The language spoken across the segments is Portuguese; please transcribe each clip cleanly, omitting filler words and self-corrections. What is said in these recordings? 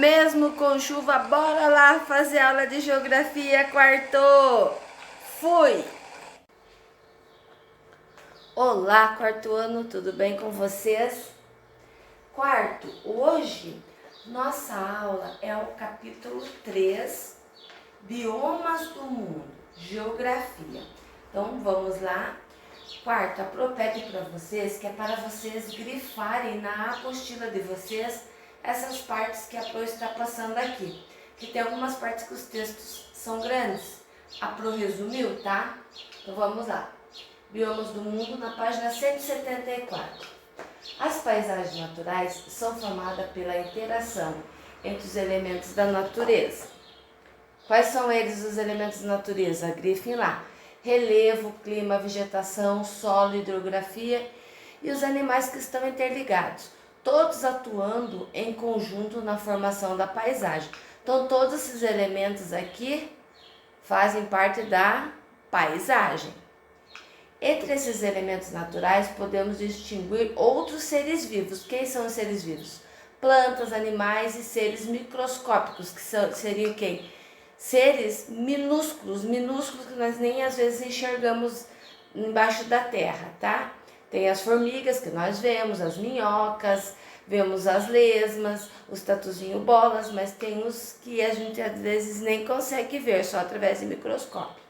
Mesmo com chuva, bora lá fazer aula de geografia, quarto! Fui! Olá, quarto ano, tudo bem com vocês? Quarto, hoje nossa aula é o capítulo 3, Biomas do Mundo, Geografia. Então vamos lá. Quarto, pede para vocês que é para vocês grifarem na apostila de vocês essas partes que a Pro está passando aqui. Que tem algumas partes que os textos são grandes. A Pro resumiu, tá? Então vamos lá. Biomas do Mundo, na página 174. As paisagens naturais são formadas pela interação entre os elementos da natureza. Quais são eles os elementos da natureza? Grifem lá. Relevo, clima, vegetação, solo, hidrografia e os animais que estão interligados, todos atuando em conjunto na formação da paisagem. Então, todos esses elementos aqui fazem parte da paisagem. Entre esses elementos naturais, podemos distinguir outros seres vivos. Quem são os seres vivos? Plantas, animais e seres microscópicos, que seriam quem? Seres minúsculos que nós nem às vezes enxergamos embaixo da terra, tá? Tem as formigas que nós vemos, as minhocas, vemos as lesmas, os tatuzinho bolas, mas tem os que a gente às vezes nem consegue ver, só através de microscópio.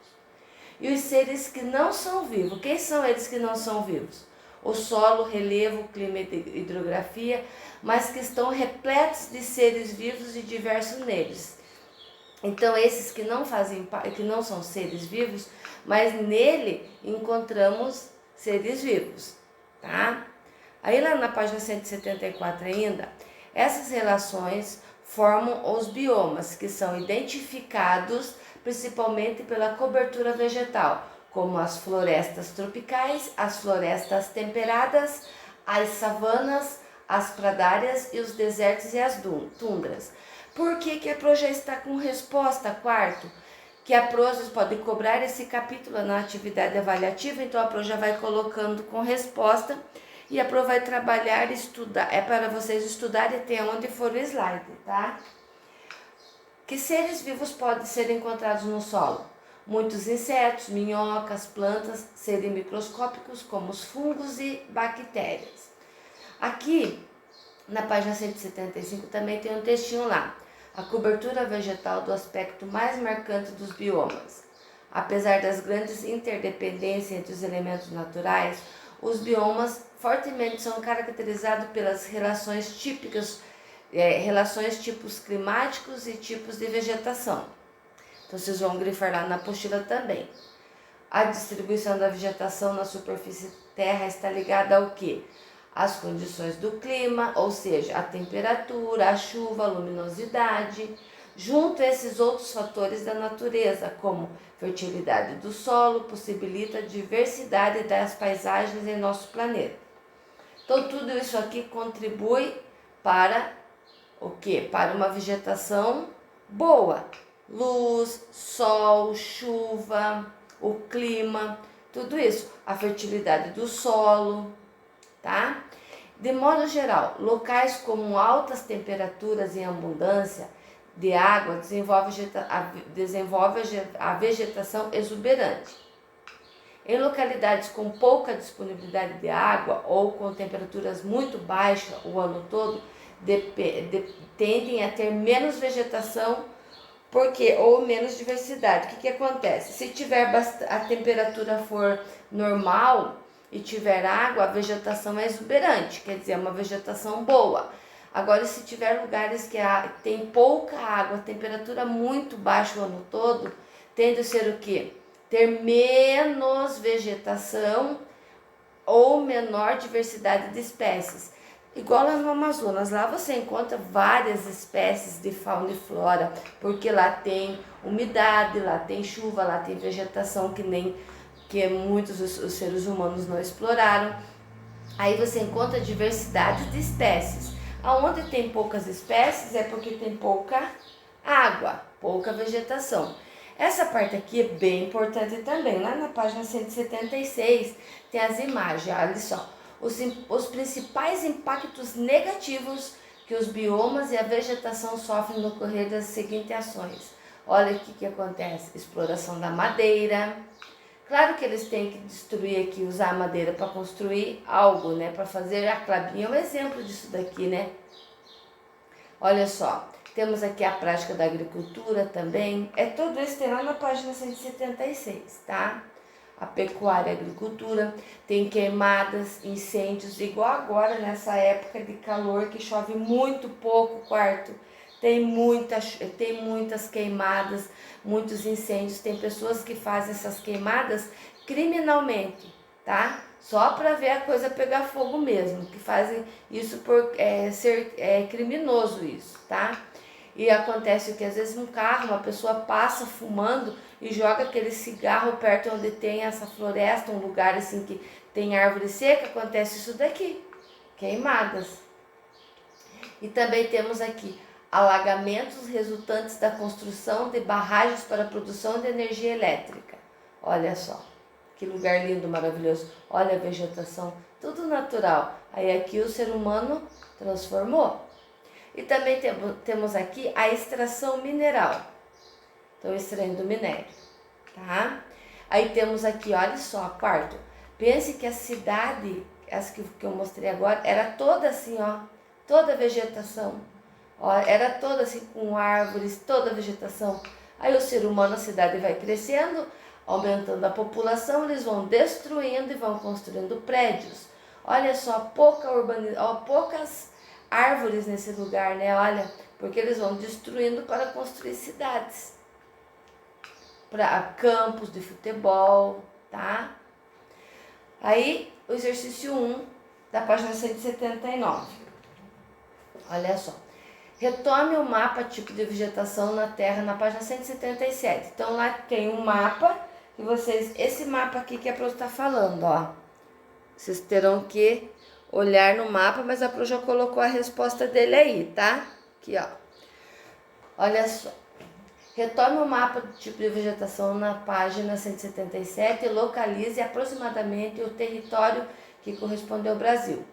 E os seres que não são vivos, quem são eles que não são vivos? O solo, relevo, clima e hidrografia, mas que estão repletos de seres vivos e diversos neles. Então, esses que não são seres vivos, mas nele encontramos seres vivos, tá? Aí lá na página 174 ainda, essas relações formam os biomas, que são identificados principalmente pela cobertura vegetal, como as florestas tropicais, as florestas temperadas, as savanas, as pradárias e os desertos e as tundras. Por que a Pro já está com resposta, quarto? Que a Pro pode cobrar esse capítulo na atividade avaliativa, então a Pro já vai colocando com resposta e a Pro vai trabalhar e estudar. É para vocês estudarem até onde for o slide, tá? Que seres vivos podem ser encontrados no solo? Muitos insetos, minhocas, plantas, seres microscópicos como os fungos e bactérias. Aqui, na página 175, também tem um textinho lá. A cobertura vegetal do aspecto mais marcante dos biomas. Apesar das grandes interdependências entre os elementos naturais, os biomas fortemente são caracterizados pelas relações típicas, relações tipos climáticos e tipos de vegetação. Então vocês vão grifar lá na apostila também. A distribuição da vegetação na superfície terra está ligada ao quê? As condições do clima, ou seja, a temperatura, a chuva, a luminosidade, junto a esses outros fatores da natureza, como fertilidade do solo, possibilita a diversidade das paisagens em nosso planeta. Então, tudo isso aqui contribui para o quê? Para uma vegetação boa. Luz, sol, chuva, o clima, tudo isso. A fertilidade do solo, tá? De modo geral, locais com altas temperaturas e abundância de água desenvolve a vegetação exuberante. Em localidades com pouca disponibilidade de água ou com temperaturas muito baixas o ano todo, tendem a ter menos vegetação ou menos diversidade. O que acontece? Se tiver a temperatura for normal e tiver água, a vegetação é exuberante, quer dizer, é uma vegetação boa. Agora, se tiver lugares que tem pouca água, temperatura muito baixa o ano todo, tende a ser o quê? Ter menos vegetação ou menor diversidade de espécies. Igual lá no Amazonas, lá você encontra várias espécies de fauna e flora, porque lá tem umidade, lá tem chuva, lá tem vegetação que muitos os seres humanos não exploraram. Aí você encontra diversidade de espécies. Aonde tem poucas espécies é porque tem pouca água, pouca vegetação. Essa parte aqui é bem importante também. Lá na página 176 tem as imagens, olha só. Os principais impactos negativos que os biomas e a vegetação sofrem no decorrer das seguintes ações. Olha o que acontece: exploração da madeira. Claro que eles têm que destruir aqui, usar a madeira para construir algo, né? Para fazer a clavinha, é um exemplo disso daqui, né? Olha só, temos aqui a prática da agricultura também. É tudo isso tem lá na página 176, tá? A pecuária e a agricultura, tem queimadas, incêndios, igual agora nessa época de calor que chove muito pouco, quarto. Tem muitas queimadas, muitos incêndios. Tem pessoas que fazem essas queimadas criminalmente, tá? Só para ver a coisa pegar fogo mesmo, que fazem isso por ser criminoso isso, tá? E acontece que às vezes um carro, uma pessoa passa fumando e joga aquele cigarro perto onde tem essa floresta, um lugar assim que tem árvore seca, acontece isso daqui, queimadas. E também temos aqui alagamentos resultantes da construção de barragens para a produção de energia elétrica. Olha só, que lugar lindo, maravilhoso. Olha a vegetação, tudo natural. Aí aqui o ser humano transformou. E também temos aqui a extração mineral. Estão extraindo minério, tá? Aí temos aqui, olha só, quarto. Pense que a cidade, essa que eu mostrei agora, era toda assim, ó, toda vegetação. Ó, era toda assim com árvores, toda vegetação. Aí o ser humano, a cidade vai crescendo, aumentando a população, eles vão destruindo e vão construindo prédios. Olha só, poucas árvores nesse lugar, né? Olha, porque eles vão destruindo para construir cidades, para campos de futebol, tá? Aí, o exercício 1 da página 179. Olha só. Retome o mapa tipo de vegetação na Terra na página 177. Então, lá tem um mapa e vocês, esse mapa aqui que a Pro está falando, ó. Vocês terão que olhar no mapa, mas a Pro já colocou a resposta dele aí, tá? Aqui, ó. Olha só. Retome o mapa do tipo de vegetação na página 177 e localize aproximadamente o território que corresponde ao Brasil.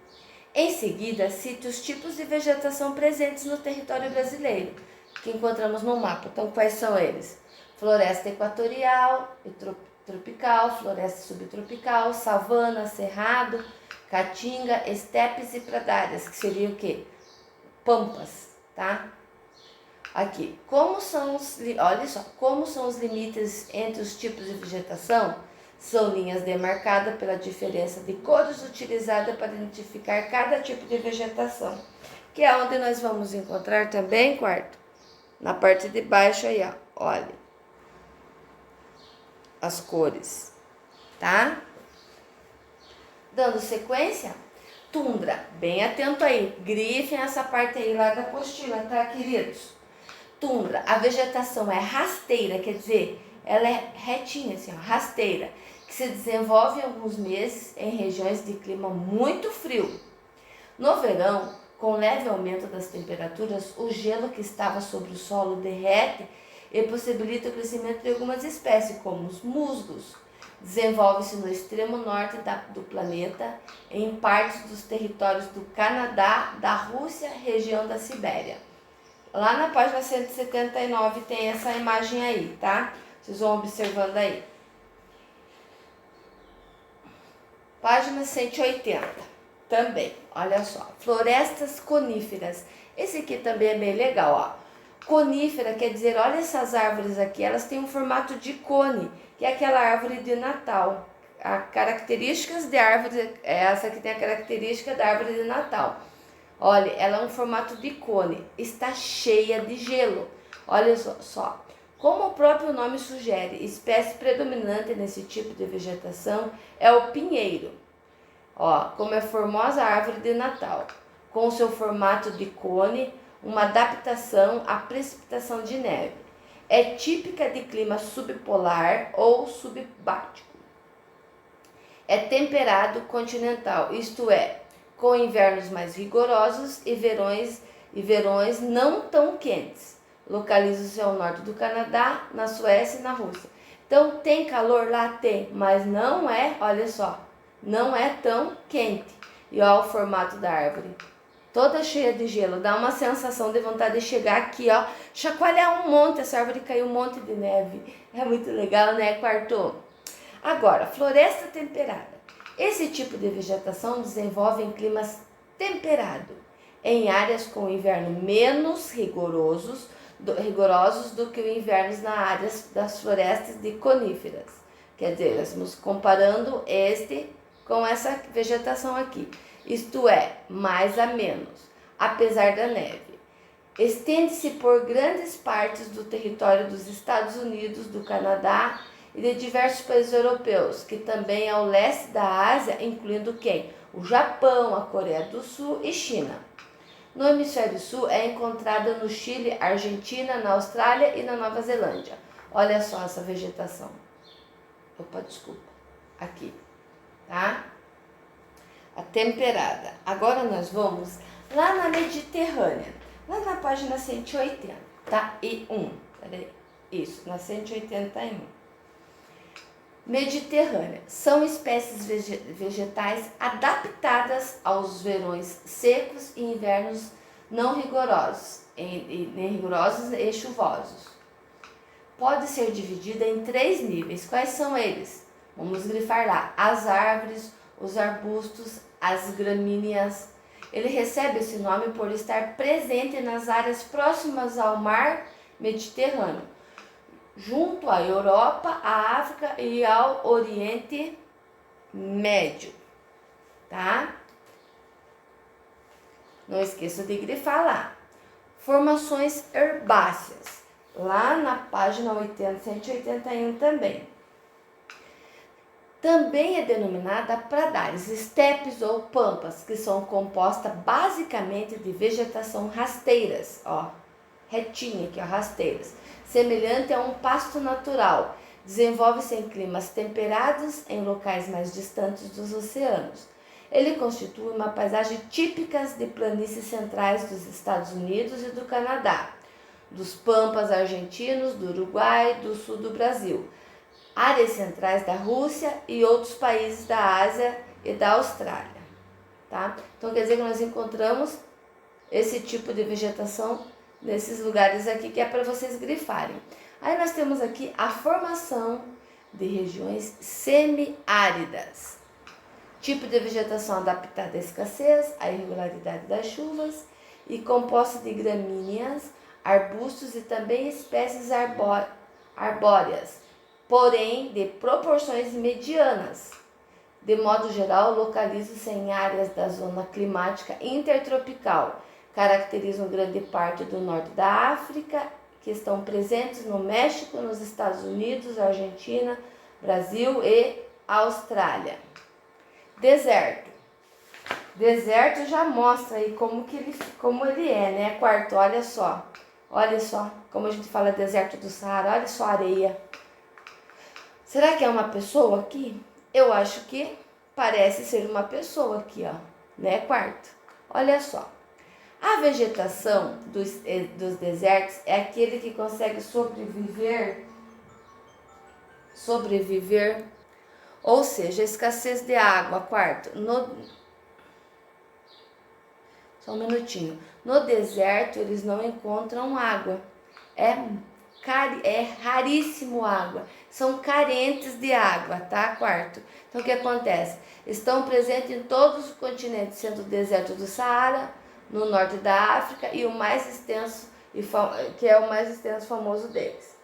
Em seguida, cite os tipos de vegetação presentes no território brasileiro, que encontramos no mapa. Então, quais são eles? Floresta equatorial e tropical, floresta subtropical, savana, cerrado, caatinga, estepes e pradárias, que seria o quê? Pampas, tá? Aqui, olha só, como são os limites entre os tipos de vegetação? São linhas demarcadas pela diferença de cores utilizada para identificar cada tipo de vegetação, que é onde nós vamos encontrar também, quarto, na parte de baixo aí, ó, olha, as cores, tá? Dando sequência, tundra, bem atento aí, grifem essa parte aí lá da apostila, tá, queridos? Tundra, a vegetação é rasteira, quer dizer, ela é retinha, assim, ó, rasteira, que se desenvolve em alguns meses em regiões de clima muito frio. No verão, com leve aumento das temperaturas, o gelo que estava sobre o solo derrete e possibilita o crescimento de algumas espécies, como os musgos. Desenvolve-se no extremo norte do planeta, em partes dos territórios do Canadá, da Rússia, região da Sibéria. Lá na página 179 tem essa imagem aí, tá? Vocês vão observando aí. Página 180, também, olha só. Florestas coníferas. Esse aqui também é bem legal, ó. Conífera quer dizer, olha essas árvores aqui, elas têm um formato de cone, que é aquela árvore de Natal. As características de árvore, essa aqui tem a característica da árvore de Natal. Olha, ela é um formato de cone, está cheia de gelo. Olha só, como o próprio nome sugere, espécie predominante nesse tipo de vegetação é o pinheiro. Ó, como é formosa a árvore de Natal, com seu formato de cone, uma adaptação à precipitação de neve. É típica de clima subpolar ou subbártico. É temperado continental, isto é, com invernos mais rigorosos e verões não tão quentes. Localiza-se ao norte do Canadá, na Suécia e na Rússia. Então, tem calor lá? Tem, mas não é, olha só, não é tão quente. E olha o formato da árvore. toda cheia de gelo. Dá uma sensação de vontade de chegar aqui, ó, chacoalhar um monte, essa árvore caiu um monte de neve. É muito legal, né, quarto? Agora, floresta temperada. Esse tipo de vegetação desenvolve em climas temperados, em áreas com inverno menos rigorosos do que o inverno nas áreas das florestas de coníferas. Quer dizer, nós estamos comparando este com essa vegetação aqui. Isto é, mais a menos, apesar da neve. Estende-se por grandes partes do território dos Estados Unidos, do Canadá e de diversos países europeus, que também ao leste da Ásia, incluindo quem? O Japão, a Coreia do Sul e China. No hemisfério sul é encontrada no Chile, Argentina, na Austrália e na Nova Zelândia. Olha só essa vegetação. Opa, desculpa. Aqui, tá? A temperada. Agora nós vamos lá na Mediterrânea, lá na página 180, tá? Peraí. Isso, na 181. Mediterrânea. São espécies vegetais adaptadas aos verões secos e invernos não rigorosos, nem rigorosos e chuvosos. Pode ser dividida em 3 níveis. Quais são eles? Vamos grifar lá. As árvores, os arbustos, as gramíneas. Ele recebe esse nome por estar presente nas áreas próximas ao mar Mediterrâneo, junto à Europa, à África e ao Oriente Médio, tá? Não esqueça de grifar lá. Formações herbáceas, lá na página 181 também. Também é denominada pradares, estepes ou pampas, que são compostas basicamente de vegetação rasteiras, ó, retinha aqui, ó, rasteiras, semelhante a um pasto natural. Desenvolve-se em climas temperados em locais mais distantes dos oceanos. Ele constitui uma paisagem típica de planícies centrais dos Estados Unidos e do Canadá, dos pampas argentinos, do Uruguai, do sul do Brasil, áreas centrais da Rússia e outros países da Ásia e da Austrália, tá? Então quer dizer que nós encontramos esse tipo de vegetação nesses lugares aqui, que é para vocês grifarem. Aí nós temos aqui a formação de regiões semiáridas. Tipo de vegetação adaptada à escassez, à irregularidade das chuvas e composta de gramíneas, arbustos e também espécies arbóreas, porém de proporções medianas. De modo geral, localizam-se em áreas da zona climática intertropical, caracterizam grande parte do norte da África, que estão presentes no México, nos Estados Unidos, Argentina, Brasil e Austrália. Deserto. Deserto já mostra aí como ele é, né? Quarto, olha só como a gente fala deserto do Saara, olha só a areia. Será que é uma pessoa aqui? Eu acho que parece ser uma pessoa aqui, ó, né? Quarto, olha só. A vegetação dos desertos é aquele que consegue sobreviver, ou seja, a escassez de água. Quarto, só um minutinho. No deserto eles não encontram água, é raríssimo água, são carentes de água, tá? Quarto, então o que acontece? Estão presentes em todos os continentes, sendo o deserto do Saara, no norte da África e o mais extenso, que é o mais extenso famoso deles,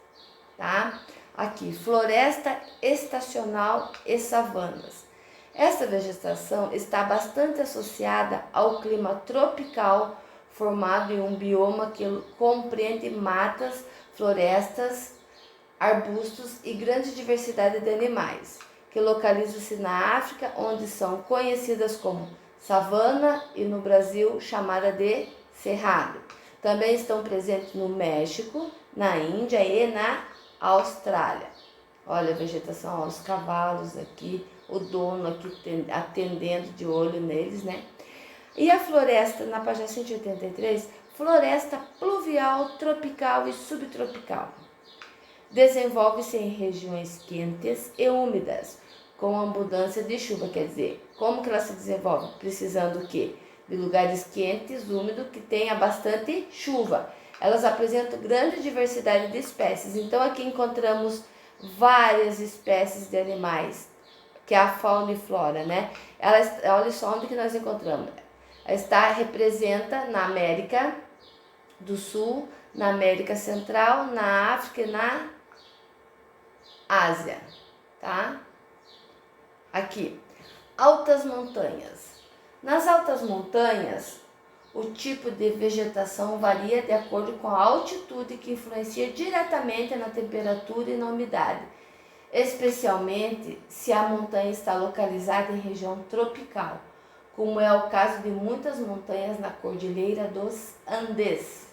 tá? Aqui, floresta estacional e savanas. Essa vegetação está bastante associada ao clima tropical, formado em um bioma que compreende matas, florestas, arbustos e grande diversidade de animais, que localizam-se na África, onde são conhecidas como savana e no Brasil chamada de cerrado. Também estão presentes no México, na Índia e na Austrália. Olha a vegetação, ó, os cavalos aqui, o dono aqui atendendo de olho neles, né? E a floresta, na página 183, floresta pluvial, tropical e subtropical. Desenvolve-se em regiões quentes e úmidas, com abundância de chuva. Quer dizer, como que ela se desenvolve? Precisando o quê? de lugares quentes, úmidos, que tenha bastante chuva. Elas apresentam grande diversidade de espécies. Então aqui encontramos várias espécies de animais, que é a fauna e flora, né? Olha só onde que nós encontramos. Ela representa na América do Sul, na América Central, na África e na Ásia, tá? Aqui, altas montanhas. Nas altas montanhas, o tipo de vegetação varia de acordo com a altitude, que influencia diretamente na temperatura e na umidade, especialmente se a montanha está localizada em região tropical, como é o caso de muitas montanhas na Cordilheira dos Andes,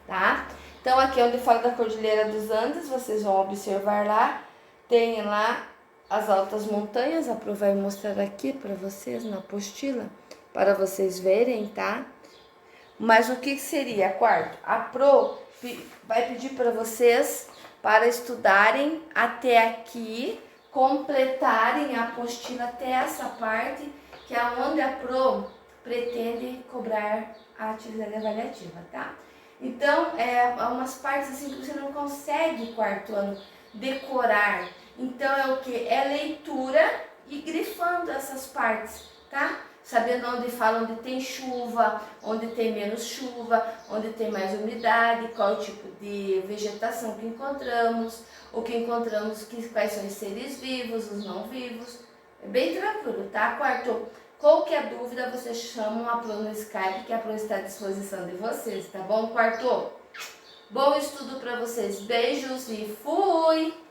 tá? Então aqui onde fala da Cordilheira dos Andes, vocês vão observar lá, tem lá as altas montanhas. A Pro vai mostrar aqui para vocês na apostila, para vocês verem, tá? Mas o que seria, quarto? A Pro vai pedir para vocês para estudarem até aqui, completarem a apostila até essa parte, que é onde a Pro pretende cobrar a atividade avaliativa, tá? Então, umas partes assim que você não consegue, quarto ano, decorar. Então, é o que? É leitura e grifando essas partes, tá? Sabendo onde fala onde tem chuva, onde tem menos chuva, onde tem mais umidade, qual o tipo de vegetação que encontramos, o que encontramos, quais são os seres vivos, os não vivos. É bem tranquilo, tá? Quarto, qualquer dúvida, vocês chamam a Pro no Skype, que a Pro está à disposição de vocês, tá bom? Quarto, bom estudo para vocês. Beijos e fui!